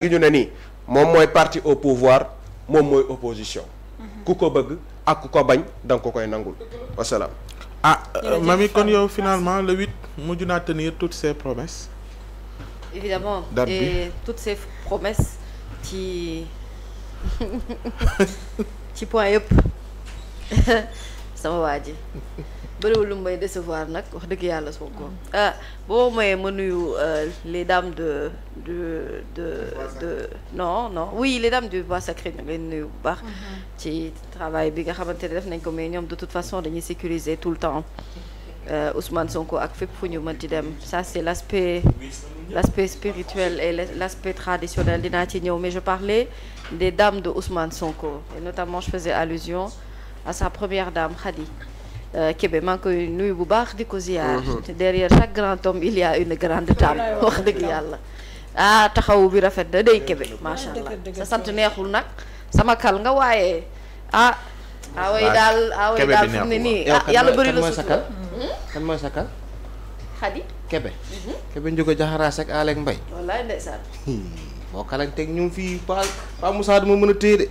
gi ñu ne nii moom mooy parti au pouvoir moom mooy opposition. ku ko bëgg ak ku ko bañ danga ko koy nangul wasalaam. Mamy kon yow finalement le 8 mujj naa tenir toutes ses promesses. Évidemment. Date et toutes ces promesses ci ci point yëpp sama waa ji bëriwul lu may décevoir nag wax dëgg yàlla soo ko boo mayee ma nuyu les dames de non oui les dames du bois sacré ñu leen nuyu bu baax ci travail bi nga xamante ne def nañ ko mais ñoom de toute façon dañuy sécuriser tout le temps Ousmane Sonko ak fépp fu ñu mën ci dem ça c'est l'aspect spirituel et l'aspect traditionnel dinaa ci ñëw mais je parlais des dames de Ousmane Sonko et notamment je faisais allusion à sa première dame Khady Kébé maa ngi koy nuyu bu baax di ko ziar. Derrière chaque grand homme il y a une grande dame wax dëgg yàlla taxawu bi rafet na day Kébé macha allah sa sant neexul nag sama kal nga waaye away daal fu mu ne nii yàlla bëri la sutura kan mooy sa kal Khady Kébé Kébé njugo jaxaraas ak Alek Mbay wallaay ndeysaan boo kalanteeg ñoom fii Pa Moussa duma mën a téye de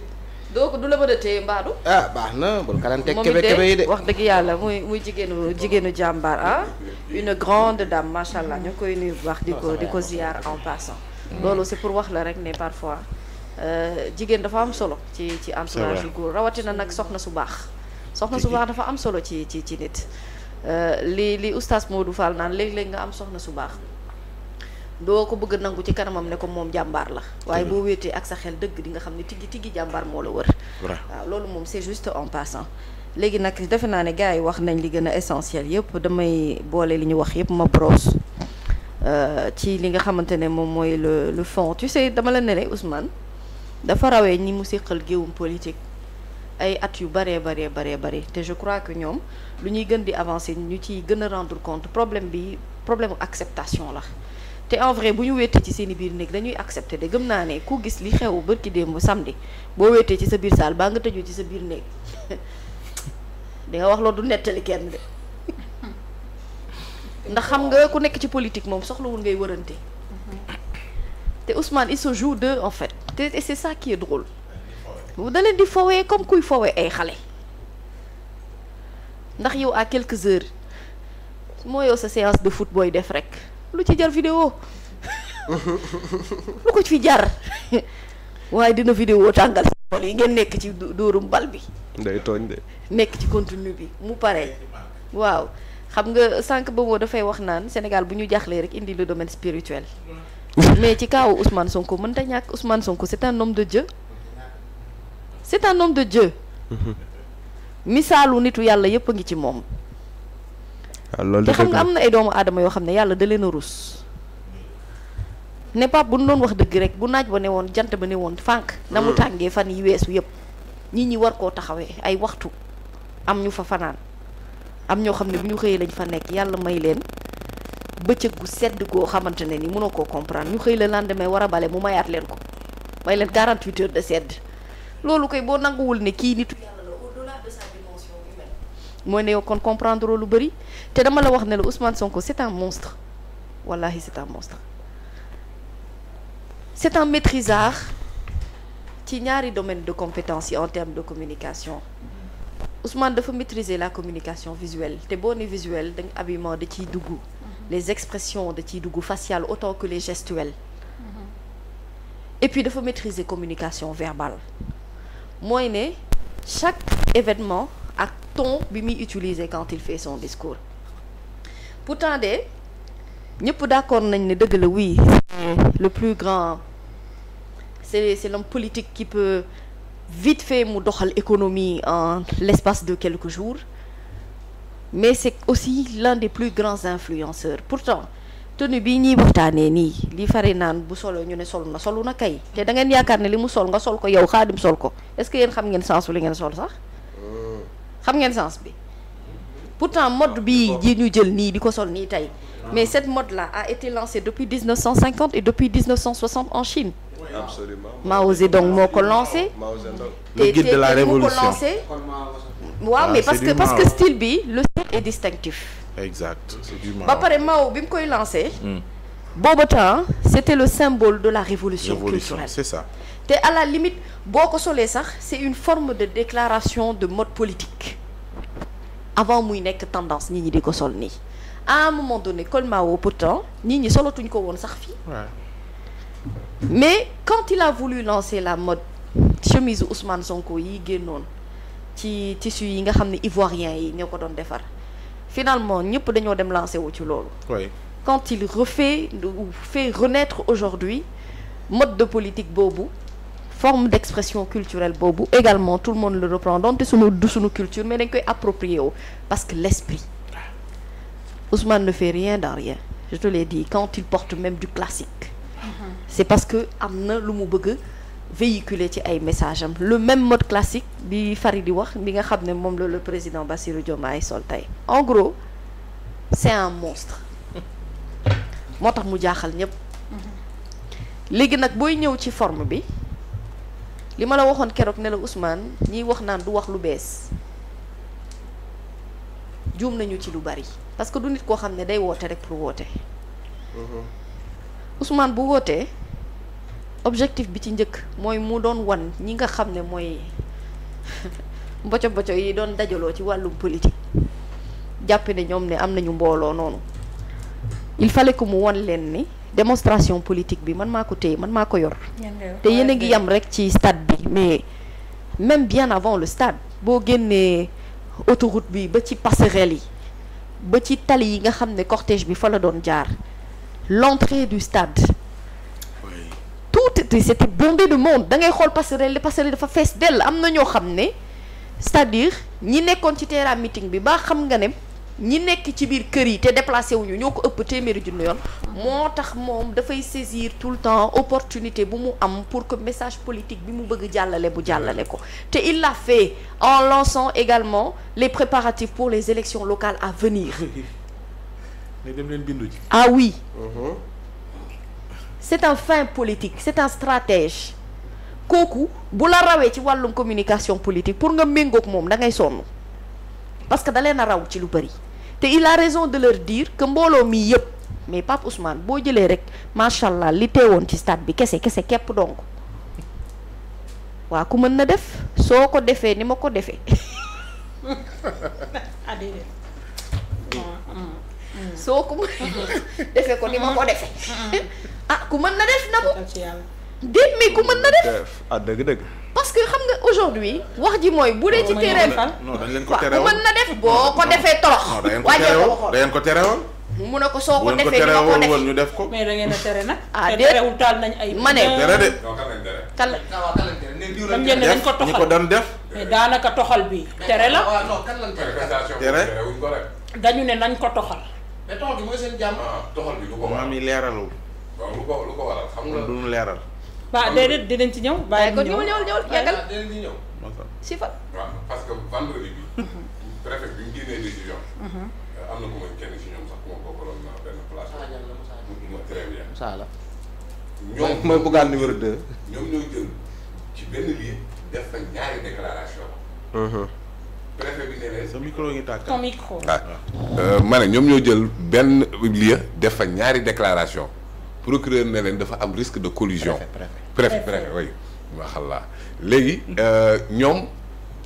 doo ko du la mën a téye mbaadu baax na bul kalanteeg Kébé yi de wax dëgg yàlla muy jigéenu jàmbaar une grande dame macha allah ñu koy nuyu bu baax di ko ziar en passant loolu c'est pour wax la rek ne parfois jigéen dafa am solo ci entourage yu góor rawatina nag soxna su baax dafa am solo ci nit li oustaz Modou Fall naan léeg-léeg nga am soxna su baax doo ko bëgg nangu ci kanamam ne ko moom jàmbaar la waaye boo wéetee ak sa xel dëgg di nga xam ne tiggi jàmbaar moo la wër waaw loolu moom c'est juste en passant léegi nag defe naa ne gars yi wax nañ li gën a essentiel yëpp damay boole li ñu wax yëpp ma brosse ci li nga xamante ne moom mooy le fond tu sais dama la ne Ousmane dafa rawee ñi mu séqal géewum politique ay at yu bëree te je crois que ñoom lu ñuy gën di avancer ñu ciy gën a rendre compte problème acceptation la te en vrai bu ñu wéetee ci seen i biir néeg dañuy accepter de gëm naa ne ku gis li xew bërki démb samedi boo wéetee ci sa biir saal baa nga tëjoo ci sa biir néeg di nga wax loolu du nettali kenn de ndax xam nga ku nekk ci politique moom soxlawul ngay wërante te Ousmane il se joue d'eux en fait et c'est ça qui est drôle da leen di fowee comme kuy fowee ay xale ndax yow à quelques heures moo yow sa séance de foot booy def rek lu ci jar vidéo lu ko fi jar waaye dina vidéo tàngal xool yi ngeen nekk ci dóorum bal bi day tooñ de nekk ci contenu bi mu pare waaw xam nga sànq ba moo dafay wax naan Sénégal bu ñu jaaxlee rek indi le domaine spirituel mais ci kaawu Ousmane Sonko mënta ñàkk Ousmane Sonko c'est un homme de Dieu misaalu nitu yàlla yëpp a ngi ci moom te xam nga am na ay doomu aadama yoo xam ne yàlla da leen a rus ne pap bu nu doon wax dëgg rek bu naaj ba ne woon jant ba ne woon fànk na mu tàngee fan yi weesu yëpp nit ñi war koo taxawee ay waxtu am ñu fa fanaan am ñoo xam ne bu ñu xëyee lañ fa nekk yàlla may leen bëccëg gu sedd goo xamante ne ni mënoo koo comprendre ñu xëy la lendemain war a bale mu mayaat leen ko may leen 48 heures de sedd loolu koy boo nanguwul ne kii nitu yàlla la au-delà de sa dimension humaine mooy ne yow kon comprendre lu bëri te dama la wax ne la Ousmane Sonko c'est un monstre wallahi c'est un monstre c'est un maîtrisard ci ñaari domaine de compétence yi en termes de communication Ousmane dafa maîtriser la communication visuelle te boo ne visuel da nga habillement da ciy dugg les expressions da ciy dugg faciales autant que les gestuelles et puis dafa maîtriser communication verbale mooy ne chaque événement ak ton bi muy utiliser quand il fait son discours pourtant de ñëpp d'accord nañ ne dëgg la oui le plus grand c'est l'homme politique qui peut vite fait mu doxal économie en l'espace de quelques jours mais c'est aussi l'un des plus grands influenceurs pourtant tenue bii ñuy waxtaanee nii li fari naan bu solo ñu ne solu na kay te da ngeen yaakaar ne li mu sol nga sol ko yow Xaadim sol ko est-ce que yéen xam ngeen sens li ngeen sol sax xam ngeen sens bi pourtant mode bii ji ñu jël nii di ko sol nii tey mais cette mode là a été lancée depuis 1950 et depuis 1960 en Chine. Absolument. Mao Zedong moo ko lancé. Le guide de la révolution. waaw mais parce que style bi le style est distinctif. Exact c'est du Mao. ba pare Mao bi mu koy lancé. booba temps c'était le symbole de la révolution culturelle. C'est ça. te à la limite boo ko solee sax c'est une forme de déclaration de mode politique avant muy nekk tendance nit ñi di ko sol nii à un moment donné Col Mao pourtant nit ñi solatuñ ko woon sax fii. mais quand il a voulu lancer la mode chemise Ousmane Sonko yi génnoon ci tissu yi nga xam ne ivoirien yi ñoo ko doon defar finalement ñëpp dañoo dem lancer wu ci loolu. oui. quand il refait ou fait renaître aujourd'hui mode de politique boobu forme d'expression culturelle boobu également tout le monde le reprend donte du sunu culture mais dañ koy approprier wu parce que l'esprit Ousmane ne fait rien dans rien je te l'ai dit quand il porte même du classique c'est parce que am na lu mu bëgg véhiculer ci ay message am le même mode classique bi Fari di wax bi nga xam ne moom la le président Bassirou Diomaye sol tey en gros c'est un monstre moo tax mu jaaxal ñëpp léegi nag booy ñëw ci forme bi li ma la waxoon keroog ne la Ousmane ñiy wax naan du wax lu bees juum nañu ci lu bari parce que du nit koo xam ne day woote rek pour woote Ousmane bu wootee objectif bi ci njëkk mooy mu doon wan ñi nga xam ne mooy mboco mboco yi doon dajaloo ci wàllum politique jàpp ne ñoom ne am nañu mbooloo noonu il fallait que mu won leen ni démonstration politique bi man maa ko téye man maa ko yor te yéen a ngi yam rek ci stade bi mais même bien avant le stade boo génnee autoroute bi ba ci passerelle yi ba ci tali yi nga xam ne cortège bi fa la doon jaar l'entrée du stade tout c'était bondé de monde da ngay xool passerelle dafa fees dell am na ñoo xam ne c'est-à-dire ñi nekkoon ci terrain meeting bi ba xam nga ne ñi nekk ci biir kër yi te déplacé wuñu ñoo ko ëpp téeméeri junni yoon moo tax moom dafay saisir tout le temps opportunité bu mu am pour que message politique bi mu bëgg jàllale bu jàllale ko te il l'a fait en lançant également les préparatifs pour les élections locales à venir dem leen bindu ji. ah oui c'est un fin politique c'est un stratège kooku bu la rawee ci wàllum communication politique pour nga méngoog moom da ngay sonn parce que da leen a raw ci lu bari te il a raison de leur dire que mbooloo mi yëpp mais Pape Ousmane boo jëlee rek macha allah li teewoon ci stade bi kese képp donc waa ku mën na def soo ko defee ni ma ko defee soo ko defee ko ni ma ko defee ku mën na def na mu déet mais ku mën na def dëgg parce que xam nga aujourd'hui wax ji mooy bu dee ci terrain non dañ leen ko tere ku mën na def boo ko defee torox da ngeen ko tere woon mu ne ko soo ko defee ni ma ko def ñu def ko mais da ngeen a tere nag déet terewul taal nañ ay ma ne tere de kan xam ngeen ne dañ ko ñi ko toxal doon def mais daanaka toxal bi tere la tere dañu ne nañ ko toxal mais toxal bi mooy seen jàmm. toxal bi du ko maam yi leeralul waaw lu ko waral xam nga. duñu leeral ba déedéet dinañ ci ñëw waaye bàyyi kon ñëwal yàggal dinañ ci ñëw. si fa waaw parce que vendredi bi. préfet bi mu génnee décision. am na ku ma kenn si ñoom sax ku ma bokkaloon na benn place. ma très bien. Saala. ñoom mooy Bougane numéro 2. ñoom ñoo jël ci benn lieu def fa ñaari déclaration. préfet bi ne leen. sa micro ngi tàkk. ton micro ma ne ñoom ñoo jël benn lieu def fa ñaari déclaration procureur ne leen dafa am risque de collision. préfet oui waxalla léegi ñoom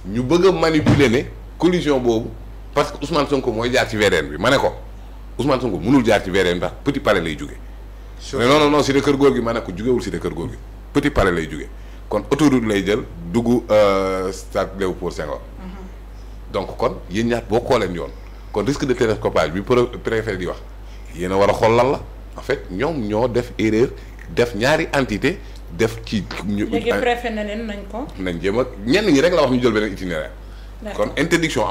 ñu bëgg a manipuler ne collision boobu parce que Ousmane Sonko mooy jaar ci VDN bi ma ne ko Ousmane Sonko mënul jaar ci VDN ndax Petit Palais lay jóge mais non Cité Kër Góor gi ma ne ko jugewul Cité Kër Góor gi Petit Palais lay jóge kon autoroute lay jël dugg stade Léopold Senghor donc kon yéen ñaar boo kooleen yoon kon risque de télescopage bi préfet di wax yéen a war a xool lan la en fait ñoom ñoo def erreur def ñaari entité def ci ñu léegi préfet ne leen nañ ko nañ jéem a ñenn ñi rek la wax ñu jël beneen itinéraire d'accord kon interdiction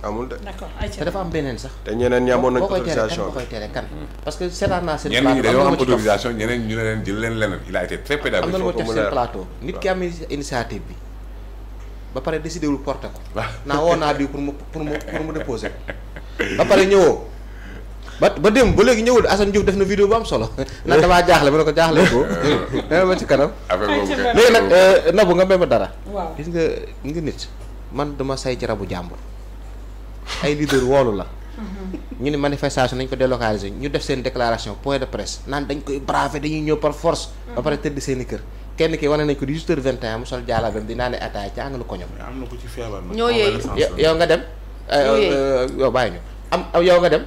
amul de d'accord te dafa am beneen sax. te ñeneen ñi amoon nañ boo koy tere kan autorisation boo koy tere kan. parce que seetaan naa seen ñenn plateau ñi dañoo am na lu ma ci topp. autorisation ñeneen ñu ne leen jël leen leneen il a été très am pédagogique na lu ma ci faut que seen mu plateau nit ki am initiative bi ba pare décidé wul porter ko naa woo naa diw pour mu déposer ko ba pare ñëwoo ba dem ba léegi ñëwul Assane Diouf def na vidéo bu am solo naan damaa jaaxle ma ne ko jaaxle ko ma ci kanam affaire boobu kay. léegi nag Nabou nga may ma dara waaw gis nga nit man dama say ci rabu jàmbur ay leader woolu la ñu ne manifestation nañ ko délocaliser ñu def seen déclaration point de presse naan dañ koy braver dañuy ñëw par force. ba pare tëdd seen i kër. kenn ki wane nañ ko 18h21 mu sol jàllabam di naan ataaya ci àngalu koñom. am na ko ci feebar nag. ñoo yeey yow nga dem. yow bàyyi ñu yow nga dem.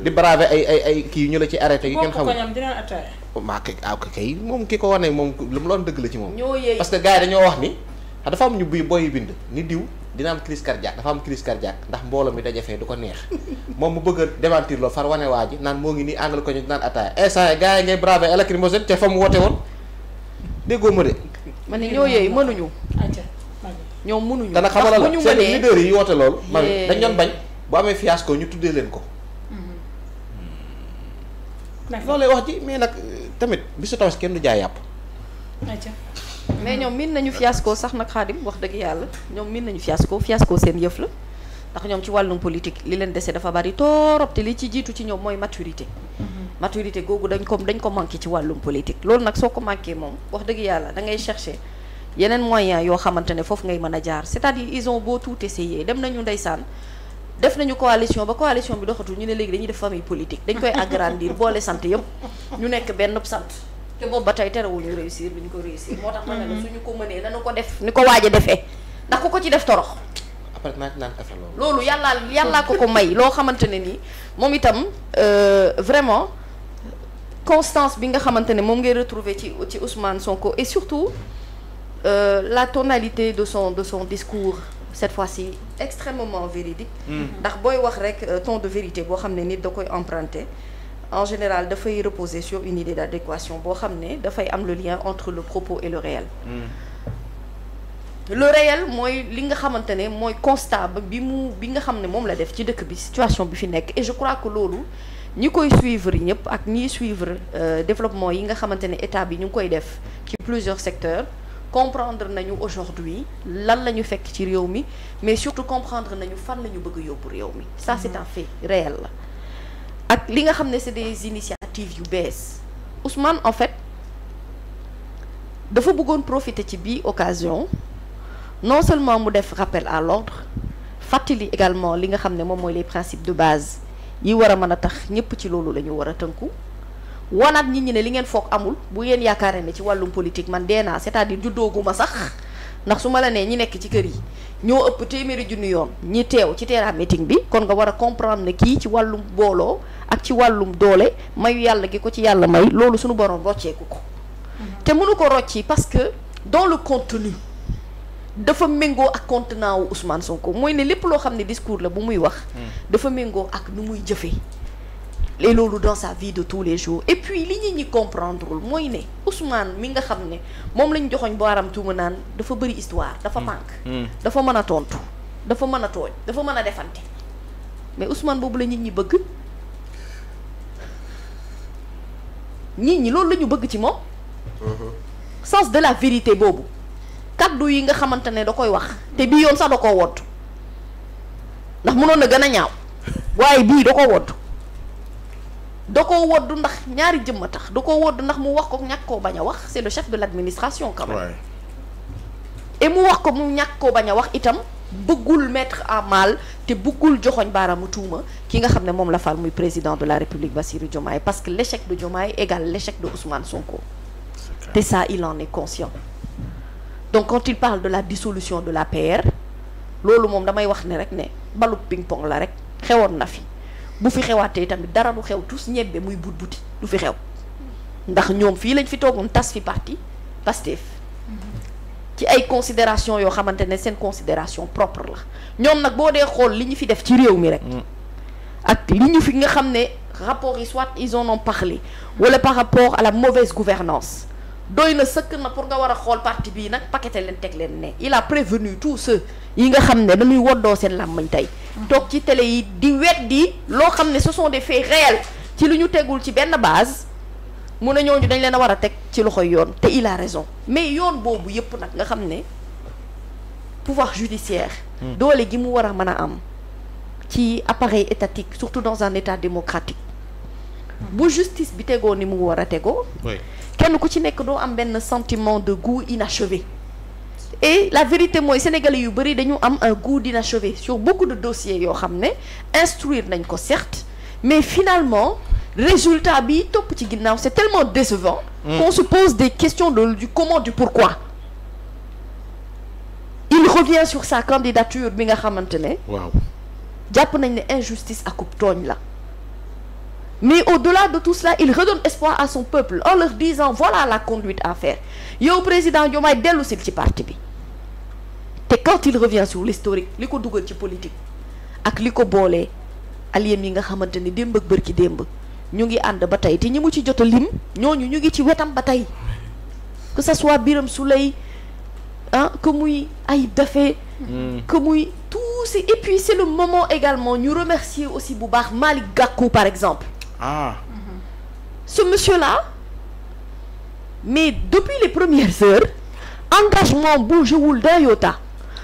di braver ay kii ñu la ci arrêté yu kenn xamul. koñom dina ataaya. maa kay moom ki ko wane moom lu mu loon dëgg la ci moom. ñoo yeey parce que gars yi dañoo wax ni dafa am ñu booy bind ni diw dina am crise cardiaque dafa am crise cardiaque ndax mbooloo mi dajafee du ko neex moom mu bëgg a démentir loolu far wane waa ji naan moo ngi nii àngal ko ñu naan ataaya instant yi gars yi ngay braver ay lacrymogène te fa mu woote woon déggoo ma de. ma ne ñoo yeey mënuñu. ayca ñoom mënuñu. dana xamal la seen leader yi woote loolu. man yee dañ doon bañ bu amee fiasco ñu tuddee leen ko. loolu lay wax ji mais nag tamit bisu tabaski kenn du jaay yàpp. ayca mais ñoom miin nañu fiasco sax nag Xaadim wax dëgg yàlla ñoom miin nañu fiasco seen yëf la ndax ñoom ci wàllum politique li leen dese dafa bari torop te li ci jiitu ci ñoom mooy maturité. maturité googu dañ ko manqué ci wàllum politique loolu nag soo ko manqué moom wax dëgg yàlla da ngay chercher yeneen moyens yoo xamante ne foofu ngay mën a jaar c'est-à-dire ils ont beau tout essayer dem nañu ndeysaan def nañu coalition ba coalition bi doxatul ñu ne léegi dañuy def famille politique dañ koy agrandir boole sant yëpp ñu nekk benn sant te boobu ba tey terewuñu réussir bi ñu ko réussir moo tax ma ne la suñu ko mënee nañu ko def ni ko waaj a defee ndax ku ko ci def torox. après naan café loolu. loolu yàllaa ko may loo xamante ne nii moom itam vraiment constance bi nga xamante ne moom ngay retrouver ci Ousmane Sonko et surtout la tonalité de son discours cette fois-ci extrêmement véridique. ndax booy wax rek ton de vérité boo xam ne nit da koy emprunter en général dafay reposer sur une idée d'adéquation boo xam ne dafay am le lien entre le propos et le réel. le réel mooy li nga xamante ne mooy constat bi nga xam ne moom la def ci dëkk bi situation bi fi nekk et je crois que loolu ñi koy suivre ñëpp ak ñiy suivre développement yi nga xamante ne état bi ñu ngi koy def ci plusieurs secteurs comprendre nañu aujourd'hui lan la ñu fekk ci réew mi mais surtout comprendre nañu fan la ñu bëgg yóbbu réew mi ça c'est un fait réel la ak li nga xam ne c'est des initiatives yu bees Ousmane en fait dafa bëggoon profiter ci bii occasion non seulement mu def rappel à l'ordre fàttali également li nga xam ne moom mooy les principes de base yi war a mën a tax ñëpp ci loolu la ñu war a tënku wanaat nit ñi ne li ngeen foog amul bu ngeen yaakaaree ne ci wàllum politique man dee naa c'est-à-dire juddooguma sax ndax su ma la nee ñi nekk ci kër yi ñoo ëpp téeméeri junni yoon ñi teew ci terrain meeting bi kon nga war a comprendre ne kii ci wàllum booloo ak ci wàllum doole mayu yàlla gi ko ci yàlla may loolu suñu borom rocceeku ko te mënu ko rocci parce que dans le contenu dafa méngoo ak contenant wu Ousmane Sonko mooy ne lépp loo xam ne discours la bu muy wax dafa méngoo ak nu muy jëfee et loolu dans sa vie de tous les jours et puis li ñi comprendrewul mooy ne Ousmane mi nga xam ne moom lañ joxoñ baaram tuuma naan dafa bëri histoire dafa manque dafa mën a tontu dafa mën a tooñ dafa mën a defante mais Ousmane boobu la nit ñi bëgg nit ñi loolu la ñu bëgg ci moom sens de la vérité boobu kaddu yi nga xamante ne da koy wax te bii yoon sax da koo wodd ndax mënoon na gën a ñaaw waaye bii da koo wodd ndax ñaari jëmm a tax da koo wodd ndax mu wax ko ñàkk koo bañ a wax c'est le chef de l'administration quand même et mu wax ko mu ñàkk koo bañ a wax itam bëggul mettre à mal te bëggul joxoñ baaraamu tuuma ki nga xam ne moom la fal muy président de la République Bassirou Diomaye parce que l'échec de Diomaye égale l'échec de Ousmane Sonko te ça il en est conscient donc quand il parle de la dissolution de l'APR loolu moom damay wax ne rek ne balu ping-pong la rek xewoon na fi bu fi xewaatee tamit dara du xew tous ñebbe muy buti du fi xew ndax ñoom fii lañ fi toogoon tas fi parti Pastef ci ay considération yoo xamante ne seen considération propre la ñoom nag boo dee xool li ñu fi def ci réew mi rek ak li ñu fi nga xam ne rapport yi soit ils en ont parlé wala par rapport à la mauvaise gouvernance doy na sëkk na pour nga war a xool parti bii nag paqueté leen teg leen ne il a prévenu tous ceux yi nga xam ne dañuy woddoo seen làmmañ tey toog ci télé yi di weddi loo xam ne ce sont des faits réels ci lu ñu tegul ci benn base mu ne ñooñu dañ leen a war a teg ci loxoy yoon te il a raison mais yoon boobu yëpp nag nga xam ne pouvoir judiciaire doole gi mu war a mën a am ci appareil étatique surtout dans un état démocratique bu justice bi tegoo ni mu war a tegoo kenn ku ci nekk doo am benn sentiment de goût inachevé et la vérité mooy sénégalais yu bëri dañu am un goût d'inachevé sur beaucoup de dossiers yoo xam ne instruire nañ ko certes mais finalement résultat bi topp ci ginnaaw c'est tellement décevant qu'on se pose des questions du comment, du pourquoi. Il revient sur sa candidature bi nga xamante ne jàpp nañ ne injustice ak tooñ la mais au-delà de tout cela il redonne espoir à son peuple en leur disant voilà la conduite à faire yow président Diomaye dellu sil ci parti bi te quand il revient sur l'historique li ko dugal ci politique ak li ko boolee alliés yi nga xamante ne démb ak bërki démb ñu ngi ànd ba tey te ñi mu ci jot a lim ñooñu ñu ngi ci wetam ba tey que ça soit Birame Souleye que muy Ayib Daffé que muy tout c'est et puis c'est le moment également ñu remercier aussi bu baax Malick Gakou par exemple ce monsieur-là mais depuis les premières heures engagement bougéwul d'un iota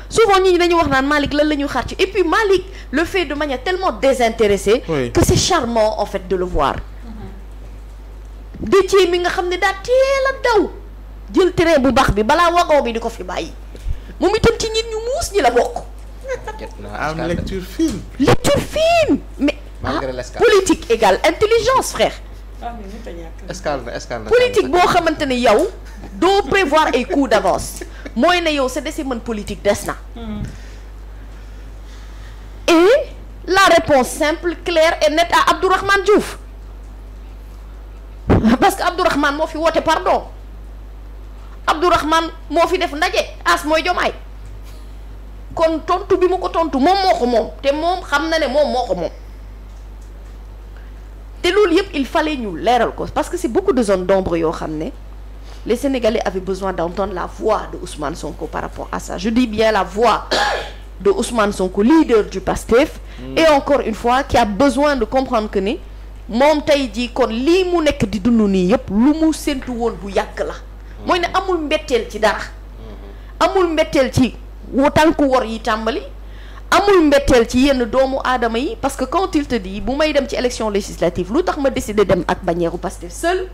souvent ñi dañuy wax naan Malick lan la ñuy xaar ci et puis Malick le fait de manière tellement désintéressée que c'est charmant en fait de le voir Déthié mi nga xam ne daa teel a daw jël terrain bu baax bi balaa wagoo bi di ko fi bàyyi moom itam ci ñit ñu muus ñi la bokk am lecture fine mais politique égale intelligence frère politique boo xamante ne yow doo prévoir ay coups d'avance mooy ne yow sa desi mën politique des na et la réponse simple claire et nette à Abdourahmane Diouf parce que Abdourahmane moo fi woote pardon Abdourahmane moo fi def ndaje as mooy Diomaye kon tontu bi mu ko tontu moom moo ko moom te moom xam na ne moom moo ko moom te loolu yëpp il fallait ñu leeral ko parce que c'est beaucoup de zones d'ombre yoo xam ne les Sénégalais avaient besoin d'entendre la voix de Ousmane Sonko par rapport à ça je dis bien la voix de Ousmane Sonko leader du PASTEF et encore une fois qui a besoin de comprendre que ni moom tey jii kon lii mu nekk di dund nii yëpp lu mu séntu woon bu yàgg la mooy ne amul mbetteel ci dara amul mbetteel ci tànku wor yi tàmbali amul mbetteel ci yenn doomu aadama yi parce que quand il te dit bu may dem ci élection législative lu tax ma décider dem ak bannière Pastef seul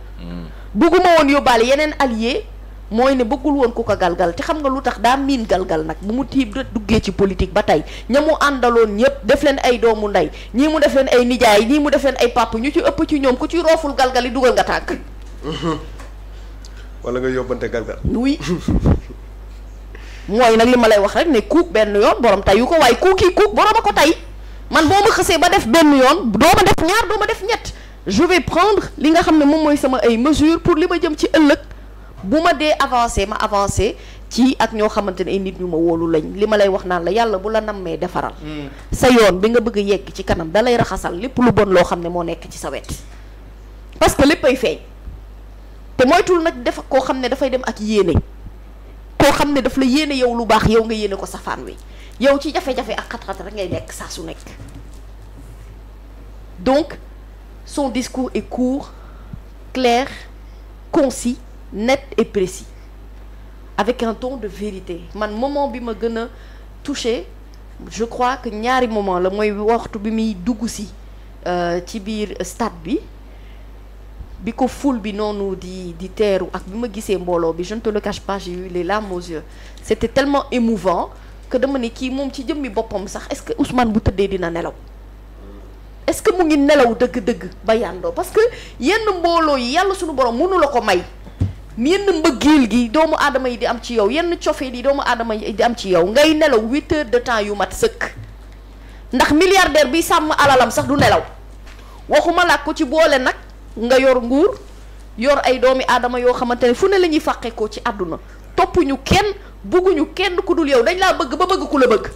bëgguma woon yóbbaale yeneen allié mooy ne bëggul woon ku ko galgal te xam nga lu tax daa miin galgal nag bu mu tiib duggee ci politique ba tey ña mu àndaloon ñëpp def leen ay doomu ndey ñii mu def leen ay nijaay ñii mu def leen ay papa ñu ci ëpp ci ñoom ku ci rooful galgal yi dugal nga tànk wala nga yóbbante galgal oui mooy nag li ma lay wax rek ne kuuk benn yoon borom tayu ko waaye kuuk borom a ko tay man boo ma xësee ba def benn yoon doo ma def ñaar doo ma def ñett je vais prendre li nga xam ne moom mooy sama ay mesures pour li ma jëm ci ëllëg bu ma dee avancé ma avancé ci ak ñoo xamante ne ay nit ñu ma wóolu lañ li ma lay wax naan la yàlla bu la nammee defaral sa yoon bi nga bëgg a yegg ci kanam da lay raxasal lépp lu bon loo xam ne moo nekk ci sa wet parce que lépp ay feeñ te moytul nag def koo xam ne dafay dem ak yéene koo xam ne daf la yéene yow lu baax yow nga yéene ko safaan wi yow ci jafe-jafe ak xat-xat rek ngay nekk saa su nekk donc son discours est court clair concis net et précis avec un ton de vérité man moment bi ma gën a touché je crois que ñaari moment la mooy waxtu bi muy dugg si ci biir stade bi ko ful bi noonu di teeru ak bi ma gisee mbooloo bi je ne te le cache pas j'ai eu les larmes aux yeux c'était tellement émouvant que dama ne kii moom ci jëmmi boppam sax est-ce que Ousmane bu tëddee dina nelaw est-ce que mu ngi nelaw dëgg-dëgg ba yàndoo parce que yenn mbooloo yi yàlla suñu borom mënu la ko may yenn mbëggeel gi doomu aadama yi di am ci yow yenn cofeel yi doomu aadama yi di am ci yow ngay nelaw 8 heures de temps yu mat sëkk ndax milliardaire bi sàmm alalam sax du nelaw waxuma la ko ci boole nag nga yor nguur yor ay doomi aadama yoo xamante ne fu ne la ñuy fàqee ko ci àdduna toppuñu kenn bugguñu kenn ku dul yow dañ laa bëgg ba bëgg ku la bëgg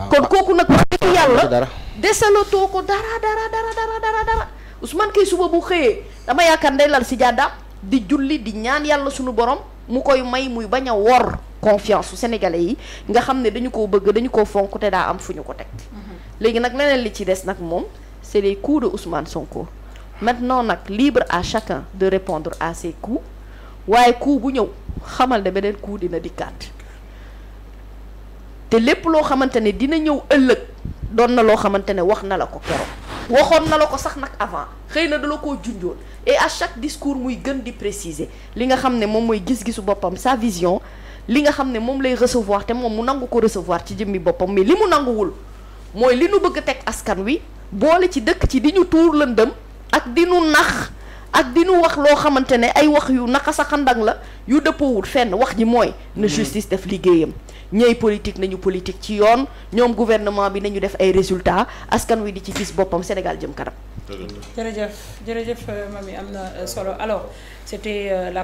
kon kooku nag wax dëgg yàlla desalatoo ko dara Ousmane kay suba bu xëyee dama yaakaar ndey lal si jàddaam di julli di ñaan yàlla suñu borom mu koy may muy bañ a wor confiance su sénégalais yi nga xam ne dañu koo bëgg dañu koo fonk te daa am fu ñu ko teg léegi nag leneen li ci des nag moom c'est les coups de Ousmane Sonko maintenant nag libre à chacun de répondre à ses coups waaye coup bu ñëw xamal ne beneen coup dina dikkaat te lépp loo xamante ne dina ñëw ëllëg doon na loo xamante ne wax na la ko keroog waxoon na la ko sax nag avant xëy na da la koo junjoon et à chaque discours muy gën di préciser li nga xam ne moom mooy gis-gisu boppam sa vision li nga xam ne moom lay recevoir te moom mu nangu ko recevoir ci jëmmi boppam mais li mu nanguwul mooy li nu bëgg a teg askan wi boole ci dëkk ci di ñu tuur lëndëm ak di nu nax ak di nu wax loo xamante ne ay wax yu naka sa xandang la yu dëppoowul fenn. wax ji mooy na justice def liggéeyam ñooy politique nañu politique ci yoon ñoom gouvernement bi nañu def ay résultats askan wi di ci gis boppam Sénégal jëm kanam. jërëjëf Mamy am na solo alors c'était la